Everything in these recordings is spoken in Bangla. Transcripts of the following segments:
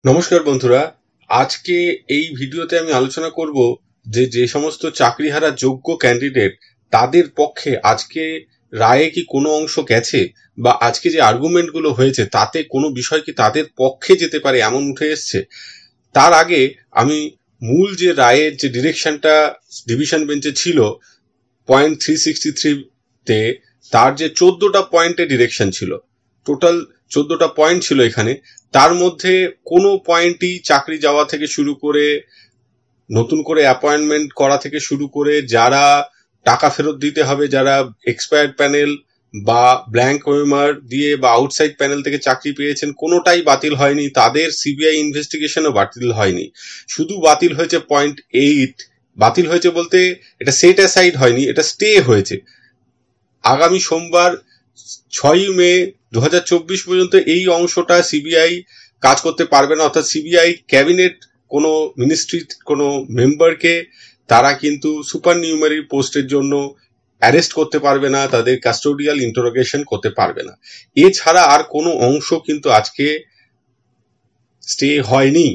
নমস্কার বন্ধুরা, আজকে এই ভিডিওতে আমি আলোচনা করব যে সমস্ত চাকরিহারা যোগ্য ক্যান্ডিডেট তাদের পক্ষে আজকে রায়ে কি কোনো অংশ গেছে বা আজকে যে আর্গুমেন্টগুলো হয়েছে তাতে কোনো বিষয় কি তাদের পক্ষে যেতে পারে এমন উঠে এসছে। তার আগে আমি মূল যে রায়ের যে ডিরেকশনটা ডিভিশন বেঞ্চে ছিল পয়েন্ট 363-তে, তার যে 14টা পয়েন্টে ডিরেকশন ছিল, টোটাল 14টা পয়েন্ট ছিল এখানে। তার মধ্যে কোনো পয়েন্টই চাকরি যাওয়া থেকে শুরু করে নতুন করে অ্যাপয়েন্টমেন্ট করা থেকে শুরু করে যারা টাকা ফেরত দিতে হবে, যারা এক্সপায়ার্ড প্যানেল বা ব্ল্যাঙ্ক ওয়েমার দিয়ে বা আউটসাইড প্যানেল থেকে চাকরি পেয়েছেন, কোনোটাই বাতিল হয়নি। তাদের সিবিআই ইনভেস্টিগেশনও বাতিল হয়নি। শুধু বাতিল হয়েছে পয়েন্ট 8। বাতিল হয়েছে বলতে এটা সেট অ্যাসাইড হয়নি, এটা স্টে হয়েছে। আগামী সোমবার 6 মে 2024 পর্যন্ত এই অংশটা সিবিআই কাজ করতে পারবে না, অর্থাৎ সিবিআই ক্যাবিনেট কোনো মিনিস্ট্রির কোনো মেম্বারকে তারা কিন্তু সুপার নিউমারি পোস্টের জন্য অ্যারেস্ট করতে পারবে না, তাদের কাস্টোডিয়াল ইন্টারোগেশন করতে পারবে না। এছাড়া আর কোনো অংশ কিন্তু আজকে স্টে হয়নি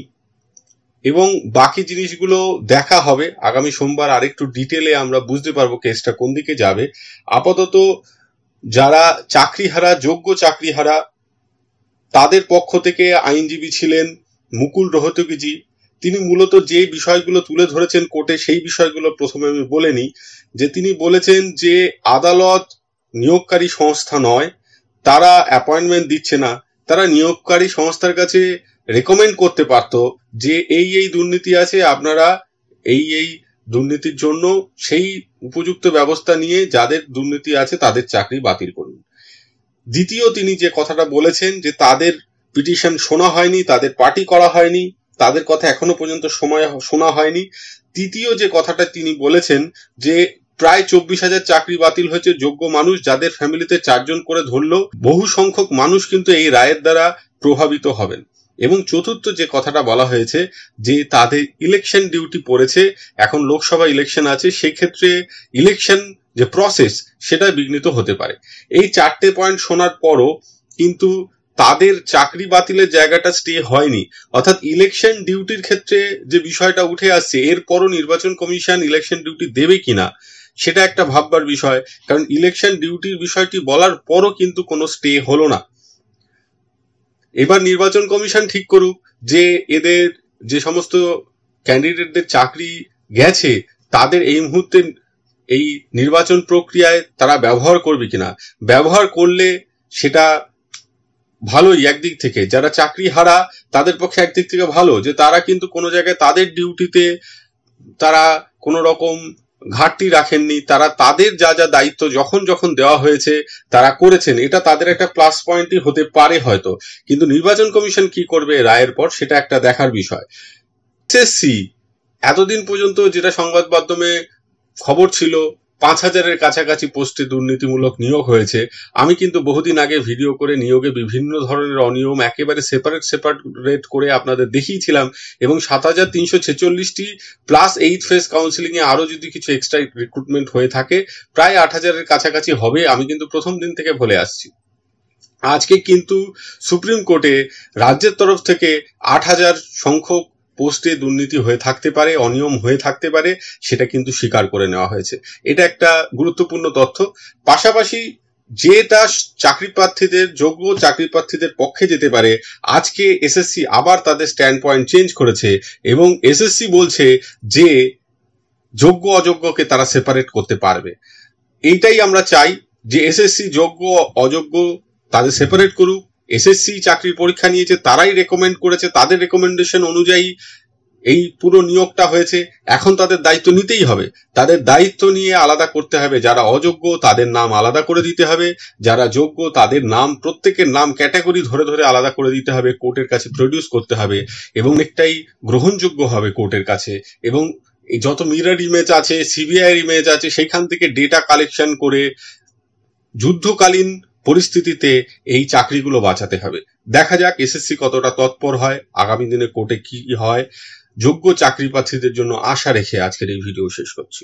এবং বাকি জিনিসগুলো দেখা হবে আগামী সোমবার। আরেকটু ডিটেলে আমরা বুঝতে পারবো কেসটা কোন দিকে যাবে। আপাতত যারা চাকরিহারা, যোগ্য চাকরিহারা, তাদের পক্ষ থেকে আইনজীবী ছিলেন মুকুল রোহতগিজি। তিনি মূলত যে বিষয়গুলো তুলে ধরেছেন কোর্টে, সেই বিষয়গুলো প্রথমে আমি বলে নিই। যে তিনি বলেছেন যে আদালত নিয়োগকারী সংস্থা নয়, তারা অ্যাপয়েন্টমেন্ট দিচ্ছে না, তারা নিয়োগকারী সংস্থার কাছে রেকমেন্ড করতে পারতো যে এই দুর্নীতি আছে, আপনারা এই দুর্নীতির জন্য সেই উপযুক্ত ব্যবস্থা নিয়ে যাদের দুর্নীতি আছে তাদের চাকরি বাতিল করুন। দ্বিতীয়, তিনি যে কথাটা বলেছেন যে তাদের পিটিশন শোনা হয়নি, তাদের পার্টি করা হয়নি, তাদের কথা এখনো পর্যন্ত শোনা হয়নি। তৃতীয় যে কথাটা তিনি বলেছেন যে প্রায় 24,000 চাকরি বাতিল হয়েছে যোগ্য মানুষ, যাদের ফ্যামিলিতে 4 জন করে ধরলো। বহু সংখ্যক মানুষ কিন্তু এই রায়ের দ্বারা প্রভাবিত হবেন। এবং চতুর্থ যে কথাটা বলা হয়েছে যে তাদের ইলেকশন ডিউটি পড়েছে, এখন লোকসভা ইলেকশন আছে, সেই ক্ষেত্রে ইলেকশন যে প্রসেস সেটা বিঘ্নিত হতে পারে। এই 4টে পয়েন্ট শোনার পরও কিন্তু তাদের চাকরি বাতিলের জায়গাটা স্টে হয়নি, অর্থাৎ ইলেকশন ডিউটির ক্ষেত্রে যে বিষয়টা উঠে আসছে, এরপরও নির্বাচন কমিশন ইলেকশন ডিউটি দেবে কিনা সেটা একটা ভাববার বিষয়। কারণ ইলেকশন ডিউটির বিষয়টি বলার পরও কিন্তু কোনো স্টে হলো না। এবার নির্বাচন কমিশন ঠিক করুক যে এদের যে সমস্ত ক্যান্ডিডেটদের চাকরি গেছে তাদের এই মুহূর্তে এই নির্বাচন প্রক্রিয়ায় তারা ব্যবহার করবে কিনা। ব্যবহার করলে সেটা ভালোই একদিক থেকে, যারা চাকরি হারা তাদের পক্ষে একদিক থেকে ভালো যে তারা কিন্তু কোনো জায়গায় তাদের ডিউটিতে তারা কোনো রকম ঘাটতি রাখেননি, তারা তাদের যা যা দায়িত্ব যখন দেওয়া হয়েছে তারা করেছেন, এটা তাদের একটা প্লাস পয়েন্টই হতে পারে হয়তো। কিন্তু নির্বাচন কমিশন কি করবে রায়ের পর সেটা একটা দেখার বিষয়। এসএসসি এতদিন পর্যন্ত যেটা সংবাদ মাধ্যমে খবর ছিল 5,000-এর কাছাকাছি পোস্টে দুর্নীতিমূলক নিয়োগ হয়েছে। আমি কিন্তু বহুদিন আগে ভিডিও করে নিয়োগে বিভিন্ন ধরনের অনিয়ম একেবারে সেপারেট করে আপনাদের দেখিয়েছিলাম এবং 7,346টি প্লাস 8 ফেজ কাউন্সিলিং এ আরো যদি কিছু এক্সট্রা রিক্রুটমেন্ট হয়ে থাকে প্রায় 8,000-এর কাছাকাছি হবে, আমি কিন্তু প্রথম দিন থেকে বলে আসছি। আজকে কিন্তু সুপ্রিম কোর্টে রাজ্যের তরফ থেকে 8,000 সংখ্যক পোস্টে দুর্নীতি হয়ে থাকতে পারে, অনিয়ম হয়ে থাকতে পারে, সেটা কিন্তু স্বীকার করে নেওয়া হয়েছে। এটা একটা গুরুত্বপূর্ণ তথ্য। পাশাপাশি যেটা চাকরি প্রার্থীদের, যোগ্য চাকরি প্রার্থীদের পক্ষে যেতে পারে, আজকে এসএসসি আবার তাদের স্ট্যান্ড পয়েন্ট চেঞ্জ করেছে এবং এসএসসি বলছে যে যোগ্য অযোগ্যকে তারা সেপারেট করতে পারবে। এইটাই আমরা চাই যে এসএসসি যোগ্য অযোগ্য তাদের সেপারেট করুক। এসএসসি চাকরির পরীক্ষা নিয়েছে, তারাই রেকমেন্ড করেছে, তাদের রেকমেন্ডেশন অনুযায়ী এই পুরো নিয়োগটা হয়েছে। এখন তাদের দায়িত্ব নিতেই হবে, তাদের দায়িত্ব নিয়ে আলাদা করতে হবে। যারা অযোগ্য তাদের নাম আলাদা করে দিতে হবে, যারা যোগ্য তাদের নাম, প্রত্যেকের নাম ক্যাটাগরি ধরে আলাদা করে দিতে হবে, কোর্টের কাছে প্রডিউস করতে হবে এবং অনেকটাই গ্রহণযোগ্য হবে কোর্টের কাছে। এবং যত মিরর ইমেজ আছে, সিবিআই ইমেজ আছে, সেখান থেকে ডেটা কালেকশন করে যুদ্ধকালীন পরিস্থিতিতে এই চাকরিগুলো বাঁচাতে হবে। দেখা যাক এসএসসি কতটা তৎপর হয়, আগামী দিনে কোর্টে কি হয়। যোগ্য চাকরি প্রার্থীদের জন্য আশা রেখে আজকের এই ভিডিও শেষ করছি।